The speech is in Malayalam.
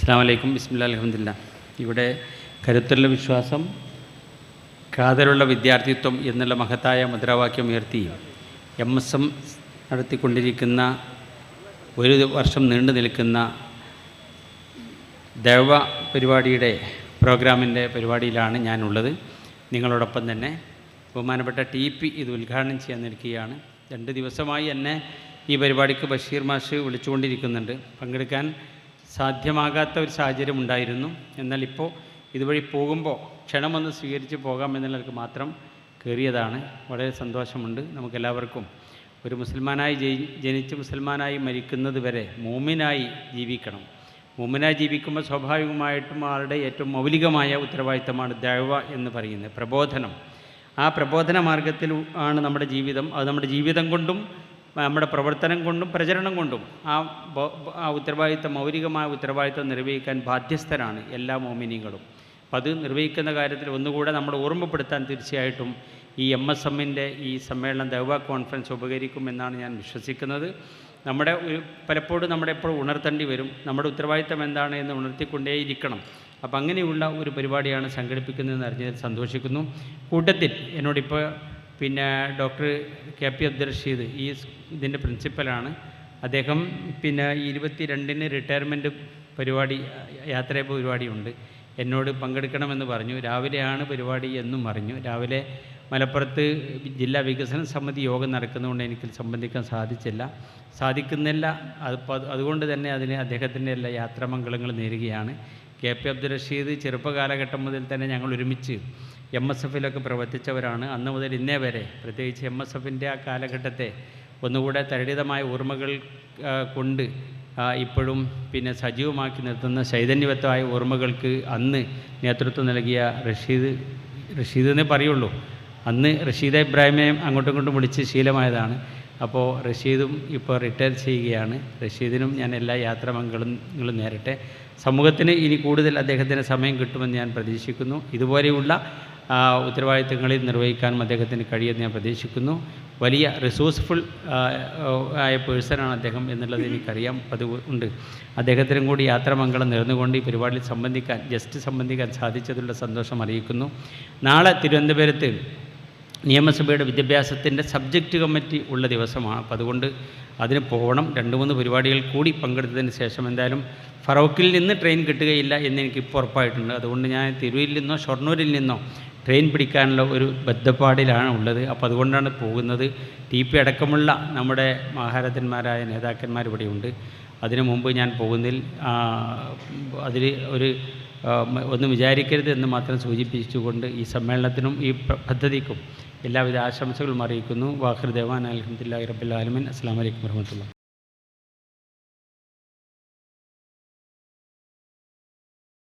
അസ്സലാമു അലൈക്കും. ബിസ്മില്ലാ അൽഹംദുലില്ലാ. ഇവിടെ കരുത്തുള്ള വിശ്വാസം, കാതലുള്ള വിദ്യാർത്ഥിത്വം എന്നുള്ള മഹത്തായ മുദ്രാവാക്യം ഉയർത്തി MSM നടത്തിക്കൊണ്ടിരിക്കുന്ന ഒരു വർഷം നീണ്ടു നിൽക്കുന്ന ദഅവ പരിപാടിയുടെ പ്രോഗ്രാമിൻ്റെ പരിപാടിയിലാണ് ഞാനുള്ളത്. നിങ്ങളോടൊപ്പം തന്നെ ബഹുമാനപ്പെട്ട TP ഇത് ഉദ്ഘാടനം ചെയ്യാൻ നിൽക്കുകയാണ്. 2 ദിവസമായി എന്നെ ഈ പരിപാടിക്ക് ബഷീർ മാഷ് വിളിച്ചുകൊണ്ടിരിക്കുന്നുണ്ട്. പങ്കെടുക്കാൻ സാധ്യമാകാത്ത ഒരു സാഹചര്യം ഉണ്ടായിരുന്നു. എന്നാൽ ഇപ്പോൾ ഇതുവഴി പോകുമ്പോൾ ക്ഷണമൊന്ന് സ്വീകരിച്ച് പോകാമെന്നുള്ളവർക്ക് മാത്രം കയറിയതാണ്. വളരെ സന്തോഷമുണ്ട്. നമുക്കെല്ലാവർക്കും ഒരു മുസൽമാനായി ജനിച്ച് മുസൽമാനായി മരിക്കുന്നത് വരെ മൂമിനായി ജീവിക്കണം. മൂമിനായി ജീവിക്കുമ്പോൾ സ്വാഭാവികമായിട്ടും ആളുടെ ഏറ്റവും മൗലികമായ ഉത്തരവാദിത്തമാണ് ദഅവ എന്ന് പറയുന്നത്, പ്രബോധനം. ആ പ്രബോധന മാർഗത്തിൽ ആണ് നമ്മുടെ ജീവിതം. അത് നമ്മുടെ ജീവിതം കൊണ്ടും നമ്മുടെ പ്രവർത്തനം കൊണ്ടും പ്രചരണം കൊണ്ടും ആ ഉത്തരവാദിത്തം, മൗലികമായ ഉത്തരവാദിത്തം നിർവഹിക്കാൻ ബാധ്യസ്ഥരാണ് എല്ലാ മോമിനികളും. അപ്പം അത് നിർവഹിക്കുന്ന കാര്യത്തിൽ ഒന്നുകൂടെ നമ്മൾ ഓർമ്മപ്പെടുത്താൻ തീർച്ചയായിട്ടും ഈ MSMൻ്റെ ഈ സമ്മേളനം ദഅവ കോൺഫറൻസ് ഉപകരിക്കുമെന്നാണ് ഞാൻ വിശ്വസിക്കുന്നത്. പലപ്പോഴും എപ്പോഴും ഉണർത്തേണ്ടി വരും. നമ്മുടെ ഉത്തരവാദിത്തം എന്താണ് എന്ന് ഉണർത്തിക്കൊണ്ടേയിരിക്കണം. അപ്പം അങ്ങനെയുള്ള ഒരു പരിപാടിയാണ് സംഘടിപ്പിക്കുന്നതെന്ന് അറിഞ്ഞതിൽ സന്തോഷിക്കുന്നു. കൂട്ടത്തിൽ എന്നോടിപ്പോൾ ഡോക്ടർ KP അബ്ദുൽ റഷീദ് ഇതിൻ്റെ പ്രിൻസിപ്പലാണ്. അദ്ദേഹം ഈ 22-ന് റിട്ടയർമെൻറ്റ് പരിപാടി, യാത്രയപ്പ് പരിപാടിയുണ്ട്. എന്നോട് പങ്കെടുക്കണമെന്ന് പറഞ്ഞു. രാവിലെയാണ് പരിപാടി എന്നും പറഞ്ഞു. രാവിലെ മലപ്പുറത്ത് ജില്ലാ വികസന സമിതി യോഗം നടക്കുന്നതുകൊണ്ട് എനിക്ക് സംബന്ധിക്കാൻ സാധിക്കുന്നില്ല. അതുകൊണ്ട് തന്നെ അതിന് അദ്ദേഹത്തിൻ്റെ എല്ലാ യാത്രാമംഗളങ്ങൾ നേരുകയാണ്. KP അബ്ദുൽ റഷീദ് ചെറുപ്പകാലഘട്ടം മുതൽ തന്നെ ഞങ്ങൾ ഒരുമിച്ച് MSFലൊക്കെ പ്രവർത്തിച്ചവരാണ്. അന്ന് മുതൽ ഇന്നേ വരെ, പ്രത്യേകിച്ച് MSFൻ്റെ ആ കാലഘട്ടത്തെ ഒന്നുകൂടെ തരളിതമായ ഓർമ്മകൾ കൊണ്ട് ഇപ്പോഴും സജീവമാക്കി നിർത്തുന്ന ചൈതന്യവത്തായ ഓർമ്മകൾക്ക് അന്ന് നേതൃത്വം നൽകിയ റഷീദ് എന്നേ പറയുള്ളൂ. അന്ന് റഷീദ ഇബ്രാഹിമിനെ അങ്ങോട്ടും ഇങ്ങോട്ടും വിളിച്ച് ശീലമായതാണ്. അപ്പോൾ റഷീദും ഇപ്പോൾ റിട്ടയർ ചെയ്യുകയാണ്. റഷീദിനും ഞാൻ എല്ലാ യാത്രാമംഗളങ്ങളും നേരട്ടെ. സമൂഹത്തിന് ഇനി കൂടുതൽ അദ്ദേഹത്തിന് സമയം കിട്ടുമെന്ന് ഞാൻ പ്രതീക്ഷിക്കുന്നു. ഇതുപോലെയുള്ള ഉത്തരവാദിത്തങ്ങളിൽ നിർവഹിക്കാനും അദ്ദേഹത്തിന് കഴിയുമെന്ന് ഞാൻ പ്രതീക്ഷിക്കുന്നു. വലിയ റിസോഴ്സ്ഫുൾ ആയ പേഴ്സണാണ് അദ്ദേഹം എന്നുള്ളത് എനിക്കറിയാം. അതുകൊണ്ട് അദ്ദേഹത്തിനും കൂടി യാത്രാമംഗളം നേർന്നുകൊണ്ട് ഈ പരിപാടിയിൽ സംബന്ധിക്കാൻ സാധിച്ചതിലുള്ള സന്തോഷം അറിയിക്കുന്നു. നാളെ തിരുവനന്തപുരത്ത് നിയമസഭയുടെ വിദ്യാഭ്യാസത്തിൻ്റെ സബ്ജക്റ്റ് കമ്മിറ്റി ഉള്ള ദിവസമാണ്. അപ്പോൾ അതുകൊണ്ട് അതിന് പോകണം. 2-3 പരിപാടികൾ കൂടി പങ്കെടുത്തതിന് ശേഷം എന്തായാലും ഫറോക്കിൽ നിന്ന് ട്രെയിൻ കിട്ടുകയില്ല എന്ന് എനിക്കിപ്പോൾ ഉറപ്പായിട്ടുണ്ട്. അതുകൊണ്ട് ഞാൻ തിരൂരിൽ നിന്നോ ഷൊർണൂരിൽ നിന്നോ ട്രെയിൻ പിടിക്കാനുള്ള ഒരു ബദ്ധപ്പാടിലാണ് ഉള്ളത്. അപ്പോൾ അതുകൊണ്ടാണ് പോകുന്നത്. TP അടക്കമുള്ള നമ്മുടെ മഹാരഥന്മാരായ നേതാക്കന്മാർ ഇവിടെയുണ്ട്. അതിനു മുമ്പ് ഞാൻ പോകുന്നതിൽ ഒന്നും വിചാരിക്കരുത് എന്ന് മാത്രം സൂചിപ്പിച്ചുകൊണ്ട് ഈ സമ്മേളനത്തിനും ഈ പദ്ധതിക്കും എല്ലാവിധ ആശംസകളും അറിയിക്കുന്നു. വാഖിർ ദഅ്വാനാ അൽഹംദുലില്ലാഹി റബ്ബിൽ ആലമീൻ. അസ്സലാമു അലൈക്കും വറഹ്മത്തുള്ളാഹി.